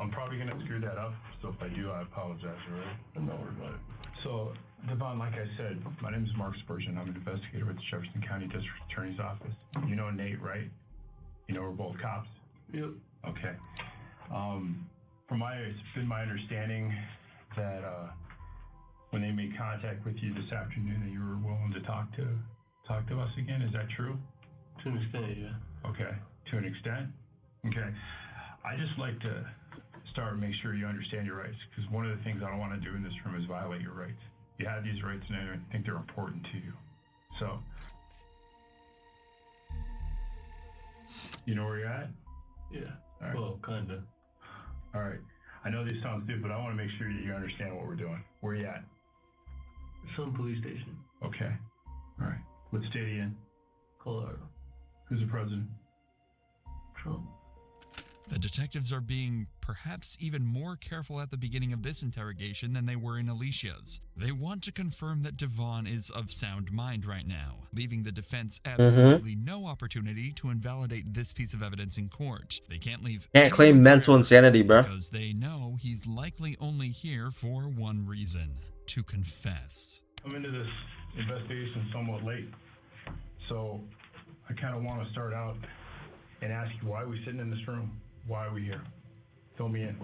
Q: I'm probably going to screw that up, so if I do, I apologize, alright?
P: I'm not worried about it.
Q: So, Devon, like I said, my name is Mark Spurgeon. I'm an investigator with the Jefferson County District Attorney's Office. You know Nate, right? You know we're both cops?
P: Yep.
Q: Okay. It's been my understanding that when they made contact with you this afternoon that you were willing to talk to us again. Is that true?
P: To an extent, yeah.
Q: Okay. To an extent? Okay. I just like to start and make sure you understand your rights, because one of the things I don't want to do in this room is violate your rights. You have these rights and I think they're important to you. So, you know where you're at?
P: Yeah.
Q: All right.
P: Well, kinda.
Q: All right. I know this sounds stupid, but I want to make sure that you understand what we're doing. Where you at?
P: Some police station.
Q: Okay. All right. What state are you in?
P: Colorado.
Q: Who's the president?
P: Trump.
B: The detectives are being perhaps even more careful at the beginning of this interrogation than they were in Alicia's. They want to confirm that Devon is of sound mind right now, leaving the defense absolutely no opportunity to invalidate this piece of evidence in court. They can't leave
A: Can't claim
B: anyone
A: mental
B: for error
A: insanity, bro.
B: because they know he's likely only here for one reason: to confess.
Q: I'm into this investigation somewhat late, so I kind of want to start out and ask you, why are we sitting in this room? Why are we here? Fill me in.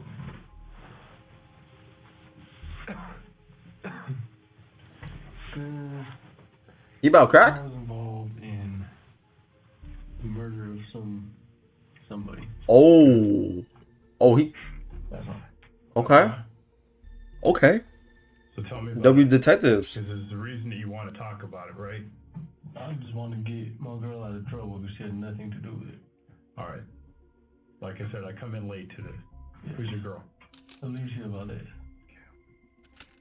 A: You about crack?
P: I was involved in the murder of somebody.
A: Oh. Oh, he.
P: That's all.
A: Okay. Okay.
Q: So tell me about
A: W
Q: it.
A: detectives.
Q: Because it's the reason that you want to talk about it, right?
P: I just want to get my girl out of trouble because she had nothing to do with it.
Q: All right. Like I said, I come in late to this. Yeah. Who's your girl?
P: Alicia Valdez.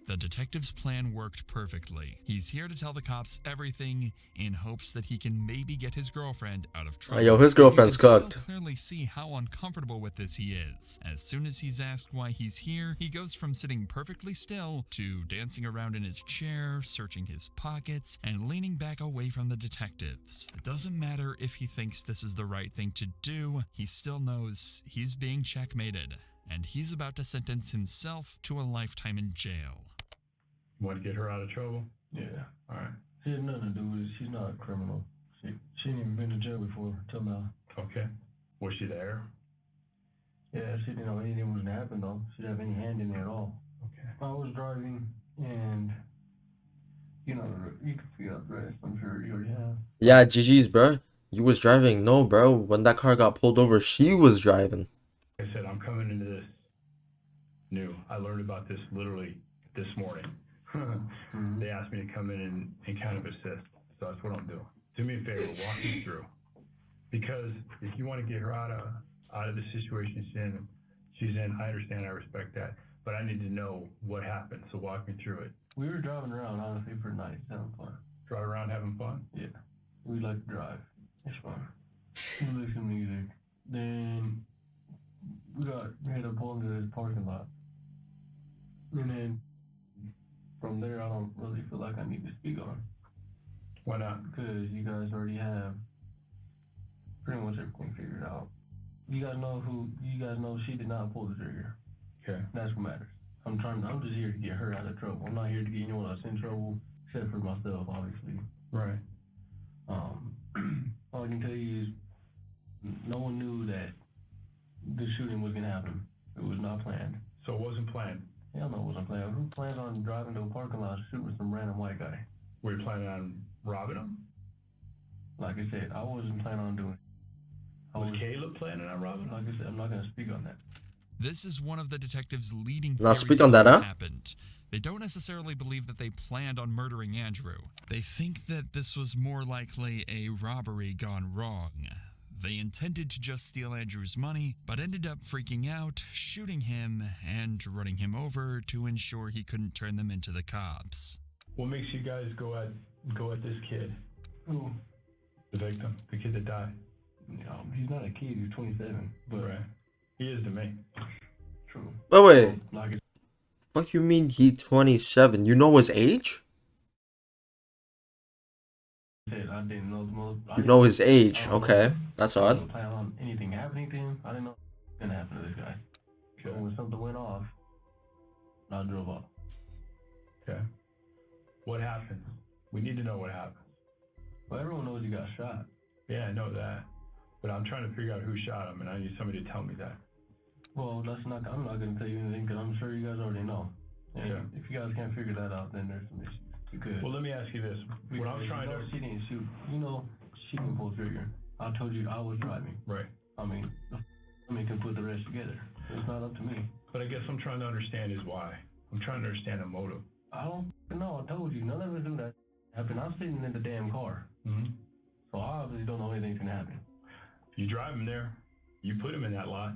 B: The detective's plan worked perfectly. He's here to tell the cops everything in hopes that he can maybe get his girlfriend out of trouble.
A: Yo, his girlfriend's
B: You can
A: cooked.
B: still clearly see how uncomfortable with this he is. As soon as he's asked why he's here, he goes from sitting perfectly still to dancing around in his chair, searching his pockets, and leaning back away from the detectives. It doesn't matter if he thinks this is the right thing to do, he still knows he's being checkmated, and he's about to sentence himself to a lifetime in jail.
Q: You want to get her out of trouble?
P: Yeah.
Q: All right.
P: She had nothing to do with it. She's not a criminal. She ain't even been to jail before till now.
Q: Okay. Was she there?
P: Yeah, she didn't know anything was gonna happen though. She didn't have any hand in it at all.
Q: Okay.
P: I was driving and you know you can figure out the rest. I'm sure you already have.
A: Yeah, GG's, bro. You was driving. No, bro. When that car got pulled over, she was driving.
Q: Like I said, I'm coming into this new. I learned about this literally this morning. They asked me to come in and kind of assist, so that's what I'm doing. Do me a favor, walk me through, because if you want to get her out of the situation she's in, I understand, I respect that, but I need to know what happened. So walk me through it.
P: We were driving around honestly for nights, having fun.
Q: Drive around having fun?
P: Yeah, we like to drive. It's fun. We listen to music. Then we had to pull into this parking lot, and then from there, I don't really feel like I need to speak on.
Q: Why not?
P: Because you guys already have pretty much everything figured out. You guys know she did not pull the trigger.
Q: Okay.
P: That's what matters. I'm just here to get her out of trouble. I'm not here to get anyone else in trouble, except for myself, obviously.
Q: Right.
P: All I can tell you is no one knew that the shooting was gonna happen. It was not planned.
Q: So it wasn't planned?
P: Hell no, it wasn't planned. Who plans on driving to a parking lot shooting some random white guy?
Q: Were you planning on robbing him?
P: Like I said, I wasn't planning on doing it.
Q: Was Caleb planning on robbing him?
P: Like I said, I'm not going to speak on that.
B: This is one of the detectives' leading
A: Now
B: theories
A: speak on that,
B: what
A: huh?
B: happened. They don't necessarily believe that they planned on murdering Andrew. They think that this was more likely a robbery gone wrong. They intended to just steal Andrew's money, but ended up freaking out, shooting him, and running him over to ensure he couldn't turn them into the cops.
Q: What makes you guys go at this kid?
P: Who?
Q: The victim, the kid that died.
P: He's not a kid, he's 27. But
Q: right. He is to me.
P: True.
A: Wait.
P: Like
A: Fuck you mean he 27? You know his age?
P: I didn't know the most.
A: You know his age. Okay. That's
P: I
A: odd.
P: didn't plan on anything happening to him. I didn't know what was going to happen to this guy. So when something went off, I drove off.
Q: Okay. What happened? We need to know what happened.
P: Well, everyone knows you got shot.
Q: Yeah, I know that. But I'm trying to figure out who shot him, and I need somebody to tell me that.
P: Well, I'm not going to tell you anything because I'm sure you guys already know. And
Q: Yeah.
P: if you guys can't figure that out, then there's some issues. Because
Q: Well, let me ask you this. When I'm trying to...
P: She didn't shoot. You know, she didn't pull the trigger. I told you I was driving.
Q: Right.
P: I mean, can put the rest together. It's not up to me.
Q: But I guess I'm trying to understand is why. I'm trying to understand the motive.
P: I don't know. I told you. None of us do that happen. I'm sitting in the damn car.
Q: Mm-hmm.
P: So I obviously don't know anything's going to happen.
Q: You drive him there. You put him in that lot.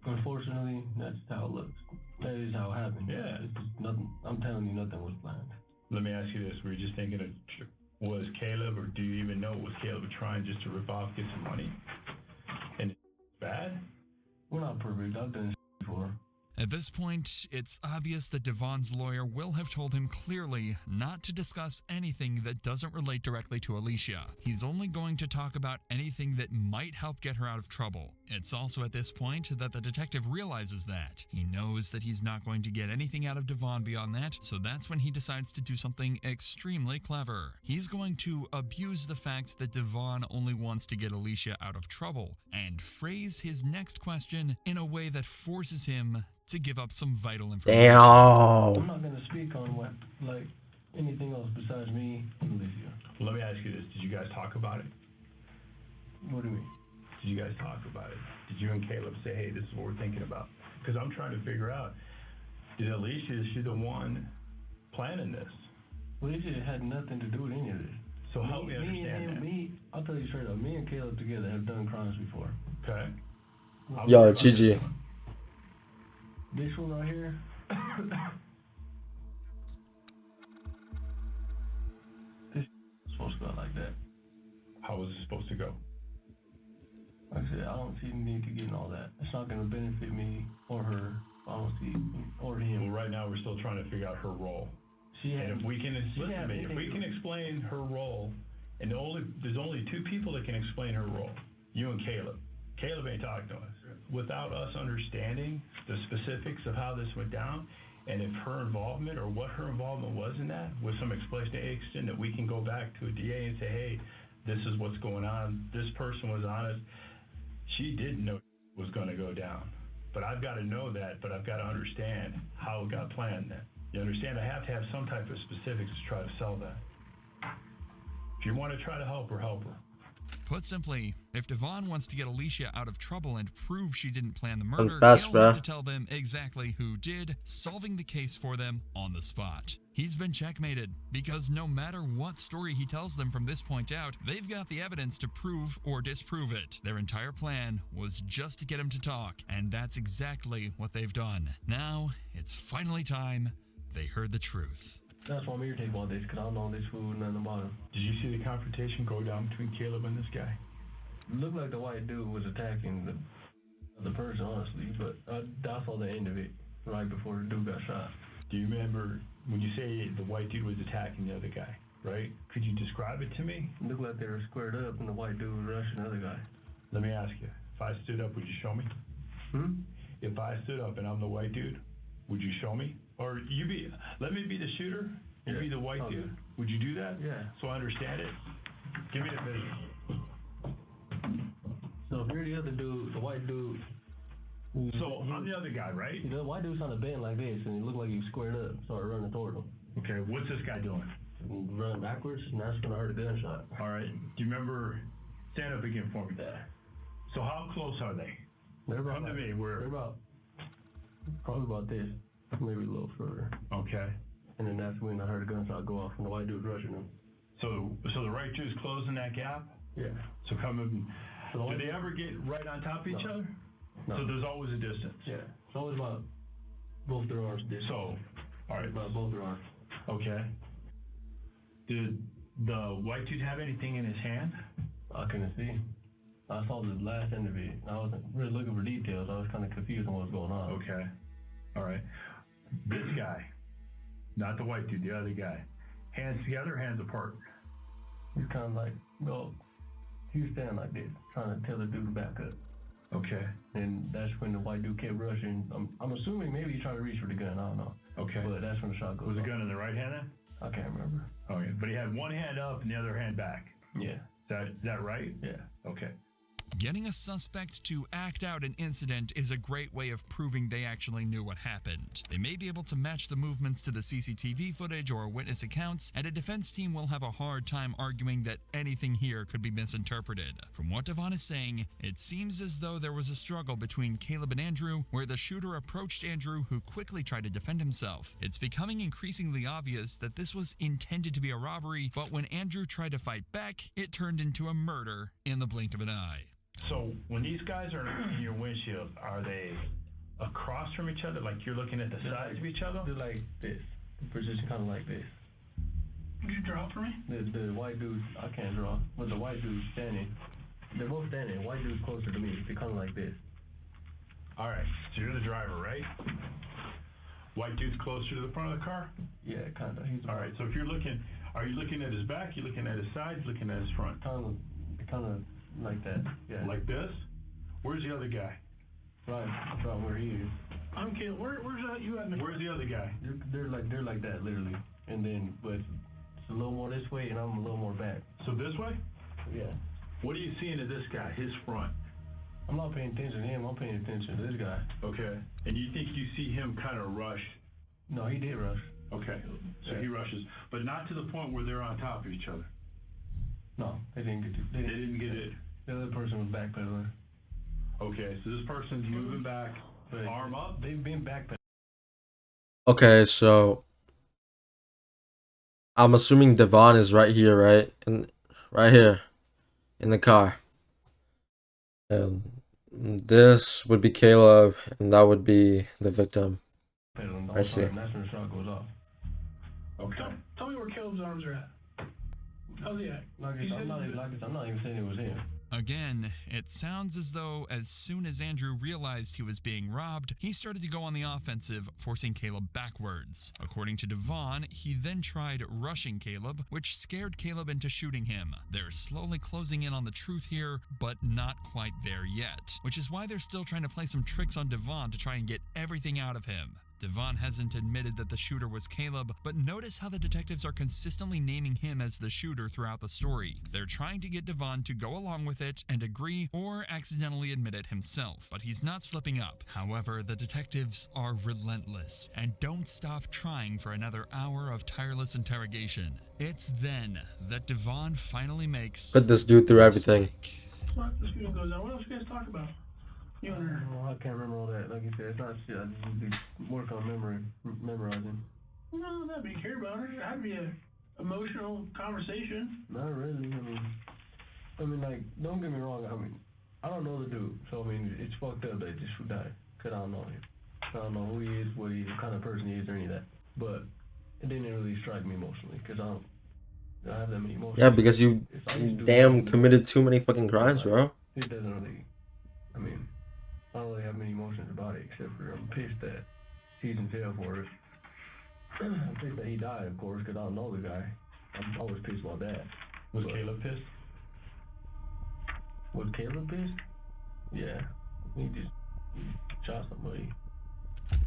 P: Unfortunately, that's how it looks. That is how it happened.
Q: Yeah.
P: It's just nothing. I'm telling you, nothing was planned.
Q: Let me ask you this. Were you just thinking of, was Caleb, or do you even know, was Caleb trying just to rip off, get some money? And it's bad?
P: We're not perfect. I've done shit before.
B: At this point, it's obvious that Devon's lawyer will have told him clearly not to discuss anything that doesn't relate directly to Alicia. He's only going to talk about anything that might help get her out of trouble. It's also at this point that the detective realizes that. He knows that he's not going to get anything out of Devon beyond that, so that's when he decides to do something extremely clever. He's going to abuse the fact that Devon only wants to get Alicia out of trouble, and phrase his next question in a way that forces him to give up some vital information.
A: Damn.
P: I'm not gonna speak on what, like, anything else besides me and Alicia.
Q: Let me ask you this: did you guys talk about it?
P: What do you mean?
Q: Did you guys talk about it? Did you and Caleb say, "Hey, this is what we're thinking about"? Because I'm trying to figure out: did Alicia? Is she the one planning this?
P: Alicia had nothing to do with any of this.
Q: So help me understand that.
P: I'll tell you straight up. Me and Caleb together have done crimes before.
Q: Okay.
A: Yo, GG.
P: This one right here. This is supposed to go like that.
Q: How was it supposed to go?
P: Like I said, I don't see the need to get in all that. It's not going to benefit me or her. I don't see, or him.
Q: Well, right now we're still trying to figure out her role.
P: And
Q: if we can explain her role, and there's only two people that can explain her role, you and Caleb. Caleb ain't talking to us. Without us understanding the specifics of how this went down, and if her involvement or what her involvement was in that, with some explanation that we can go back to a DA and say, hey, this is what's going on. This person was honest. She didn't know it was going to go down. But I've got to know that, but I've got to understand how it got planned then. You understand? I have to have some type of specifics to try to sell that. If you want to try to help her, help her.
B: Put simply, if Devon wants to get Alicia out of trouble and prove she didn't plan the murder,
A: Confess,
B: he'll
A: bruh.
B: have to tell them exactly who did, solving the case for them on the spot. He's been checkmated, because no matter what story he tells them from this point out, they've got the evidence to prove or disprove it. Their entire plan was just to get him to talk, and that's exactly what they've done. Now, it's finally time they heard the truth.
P: That's why I'm irritated about this, because I don't know this fool, nothing about him.
Q: Did you see the confrontation go down between Caleb and this guy?
P: It looked like the white dude was attacking the person, honestly, but I saw the end of it right before the dude got shot.
Q: Do you remember when you say the white dude was attacking the other guy, right? Could you describe it to me?
P: It looked like they were squared up and the white dude was rushing the other guy.
Q: Let me ask you, if I stood up, would you show me? If I stood up and I'm the white dude, would you show me? Or let me be the shooter, you be the white dude. Would you do that?
P: Yeah.
Q: So I understand it? Give me the visual.
P: So if you're the other dude, the white dude.
Q: So I'm the other guy, right?
P: The white dude's on the bend like this, and he looked like he was squared up, started running toward him.
Q: Okay, what's this guy doing?
P: Running backwards, and that's when I heard a gunshot.
Q: All right. Do you remember? Stand up again for me. So how close are they?
P: They're about
Q: Come to me.
P: They're probably about this, maybe a little further.
Q: Okay.
P: And then that's when I heard a gunshot go off, and the white dude rushing him.
Q: So the right dude's closing that gap?
P: Yeah.
Q: So come in. Do they ever get right on top of each other?
P: No.
Q: So there's always a distance.
P: Yeah. It's always about both their arms distance.
Q: So, all right.
P: About both their arms.
Q: Okay. Did the white dude have anything in his hand?
P: I couldn't see. I saw the last end of it. I wasn't really looking for details. I was kind of confused on what was going on.
Q: Okay. All right. This guy, not the white dude, the other guy, hands together, hands apart.
P: He's kind of like, well, he was standing like this, trying to tell the dude to back up.
Q: Okay.
P: And that's when the white dude kept rushing. I'm assuming maybe he tried to reach for the gun. I don't know.
Q: Okay.
P: But that's when the shot goes
Q: Was
P: off.
Q: the gun in the right hand then?
P: I can't remember.
Q: Okay. But he had one hand up and the other hand back.
P: Yeah.
Q: Is that right?
P: Yeah.
Q: Okay.
B: Getting a suspect to act out an incident is a great way of proving they actually knew what happened. They may be able to match the movements to the CCTV footage or witness accounts, and a defense team will have a hard time arguing that anything here could be misinterpreted. From what Devon is saying, it seems as though there was a struggle between Caleb and Andrew, where the shooter approached Andrew, who quickly tried to defend himself. It's becoming increasingly obvious that this was intended to be a robbery, but when Andrew tried to fight back, it turned into a murder in the blink of an eye.
Q: So when these guys are in your windshield, are they across from each other? Like you're looking at the sides of each other?
P: They're like this. The position kind of like this.
Q: Could you draw for me?
P: The white dude, I can't draw, but the white dude's standing. They're both standing. White dude's closer to me. They're kind of like this.
Q: All right, so you're the driver, right? White dude's closer to the front of the car?
P: Yeah, kind of.
Q: All right, so if you're looking, are you looking at his back, you looking at his sides, looking at his front?
P: Kind of like that, yeah.
Q: Like this? Where's the other guy?
P: Right where he is.
E: I'm Caleb. Where's that you at?
Q: Where's the other guy?
P: They're like that, literally. And then, but it's a little more this way, and I'm a little more back.
Q: So this way?
P: Yeah.
Q: What are you seeing of this guy, his front?
P: I'm not paying attention to him, I'm paying attention to this guy.
Q: Okay. And you think you see him kind of rush?
P: No, he did rush.
Q: Okay. So he rushes, but not to the point where they're on top of each other.
P: No, they didn't get it.
Q: They didn't get it.
P: The other person was backpedaling.
Q: Okay, so this person's moving back, arm up.
P: They've been backpedaling.
A: Okay, so I'm assuming Devon is right here, right? Right here in the car. And this would be Caleb, and that would be the victim. I see.
P: That's when the shot goes off.
Q: Okay.
E: Tell me where Caleb's arms are at. How's he at?
P: I'm not even saying it was him.
B: Again, it sounds as though as soon as Andrew realized he was being robbed, he started to go on the offensive, forcing Caleb backwards. According to Devon, he then tried rushing Caleb, which scared Caleb into shooting him. They're slowly closing in on the truth here, but not quite there yet, which is why they're still trying to play some tricks on Devon to try and get everything out of him. Devon hasn't admitted that the shooter was Caleb, but notice how the detectives are consistently naming him as the shooter throughout the story. They're trying to get Devon to go along with it and agree or accidentally admit it himself, but he's not slipping up. However, the detectives are relentless and don't stop trying for another hour of tireless interrogation. It's then that Devon finally makes...
A: Put this dude through everything.
E: What? This video goes on. What else you guys talk about? You and her.
P: I can't remember all that. Like you said, it's not shit. I just need to work on memorizing.
E: No, that'd be care about her. That'd be a emotional conversation.
P: Not really. I mean, like, don't get me wrong. I mean, I don't know the dude, so I mean, it's fucked up that this would die. Cause I don't know him. I don't know who he is, what kind of person he is, or any of that. But it didn't really strike me emotionally, cause I don't have that many emotions.
A: Yeah, because you damn committed too many fucking crimes, bro.
P: It doesn't really. I mean, I don't really have many emotions about it, except for I'm pissed that he's in jail for it. I'm pissed that he died, of course, because I don't know the guy. I'm always pissed about that.
Q: Was Caleb pissed?
P: Was Caleb pissed? Yeah. He just shot somebody.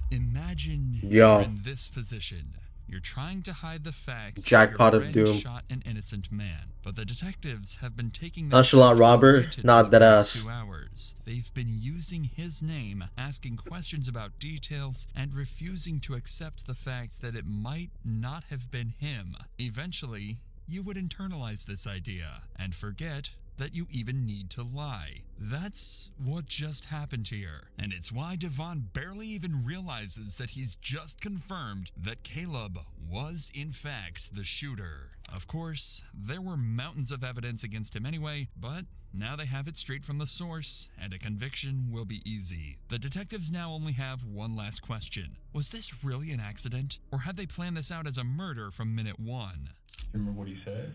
B: Imagine you're in this position. You're trying to hide the facts
A: Jackpot
B: that
A: of
B: your friend
A: doom.
B: shot an innocent man, but the detectives have been taking this
A: Nonchalant robber, not that ass.
B: 2 hours. They've been using his name, asking questions about details, and refusing to accept the fact that it might not have been him. Eventually, you would internalize this idea and forget that you even need to lie. That's what just happened here, and it's why Devon barely even realizes that he's just confirmed that Caleb was in fact the shooter. Of course, there were mountains of evidence against him anyway, but now they have it straight from the source, and a conviction will be easy. The detectives now only have one last question. Was this really an accident, or had they planned this out as a murder from minute one?
Q: Remember what he said?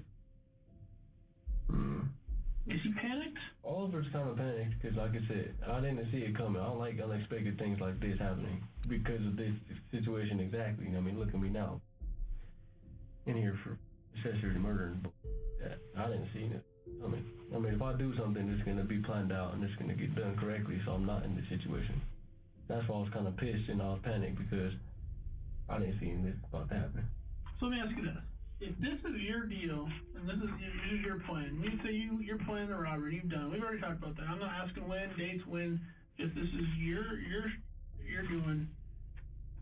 E: Is he panicked?
P: All of us kind of panicked because, like I said, I didn't see it coming. I don't like unexpected things like this happening because of this situation exactly. I mean, look at me now. In here for accessory murder and that. I didn't see it coming. I mean, if I do something, it's going to be planned out and it's going to get done correctly, so I'm not in this situation. That's why I was kind of pissed and I was panicked because I didn't see this about to happen.
E: So let me ask you this. If this is your deal, and this is your plan, we say you're planning the robbery, you've done it. We've already talked about that. I'm not asking when, dates, when. If this is you're doing,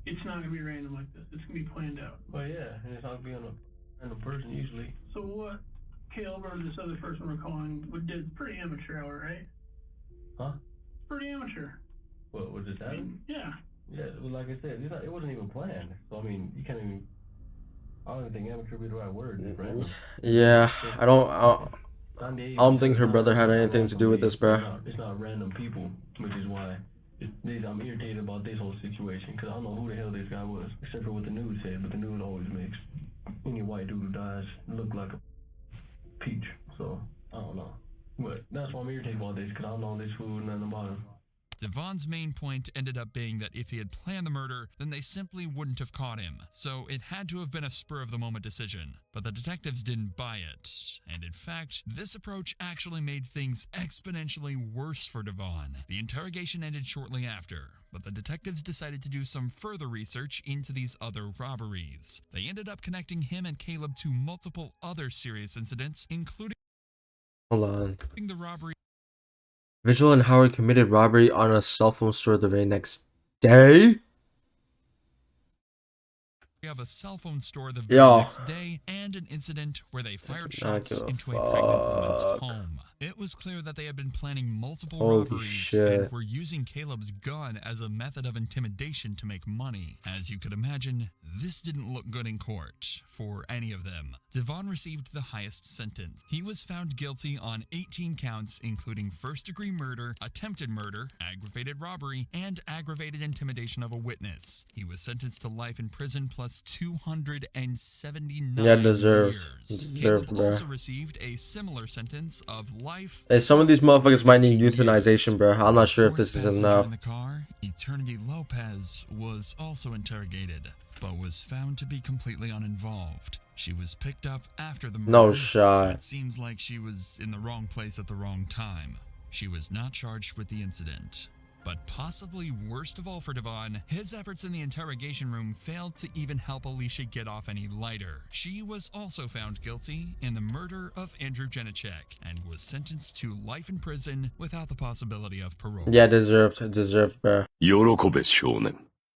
E: it's not gonna be random like this. It's gonna be planned out.
P: Well, yeah, and it's not gonna be on a random person usually.
E: So what Caleb or this other person we're calling did pretty amateur hour, right?
P: Huh?
E: Pretty amateur.
P: What was this happening?
E: Yeah.
P: Yeah, well, like I said, it wasn't even planned. So I mean, you can't even. I don't even think amateur would be the right word. Just random.
A: Yeah, I don't think her brother had anything to do with this, bro.
P: It's not random people, which is why I'm irritated about this whole situation because I don't know who the hell this guy was, except for what the news said. But the news always makes any white dude who dies look like a peach. So I don't know, but that's why I'm irritated about this because I don't know this fool nothing about him.
B: Devon's main point ended up being that if he had planned the murder, then they simply wouldn't have caught him, so it had to have been a spur-of-the-moment decision. But the detectives didn't buy it, and in fact, this approach actually made things exponentially worse for Devon. The interrogation ended shortly after, but the detectives decided to do some further research into these other robberies. They ended up connecting him and Caleb to multiple other serious incidents, including
A: Hold on.
B: the robbery
A: Vigil and Howard committed robbery on a cell phone store the very next day?
B: of a cell phone store the very next day, and an incident where they fired shots into a pregnant woman's home. It was clear that they had been planning multiple robberies and were using Caleb's gun as a method of intimidation to make money. As you could imagine, this didn't look good in court for any of them. Devon received the highest sentence. He was found guilty on 18 counts, including first-degree murder, attempted murder, aggravated robbery, and aggravated intimidation of a witness. He was sentenced to life in prison plus 279
A: deserved.
B: years.
A: Deserved,
B: Caleb
A: bro.
B: also received a similar sentence of life.
A: Hey, some of these motherfuckers might need euthanization, bro. I'm not sure if this is enough.
B: In the car, Eternity Lopez was also interrogated, but was found to be completely uninvolved. She was picked up after the murder,
A: No
B: so
A: shot.
B: it seems like she was in the wrong place at the wrong time. She was not charged with the incident. But possibly worst of all for Devon, his efforts in the interrogation room failed to even help Alicia get off any lighter. She was also found guilty in the murder of Andrew Janicek and was sentenced to life in prison without the possibility of parole.
A: Yeah, deserved, bro.
R: 喜べ少年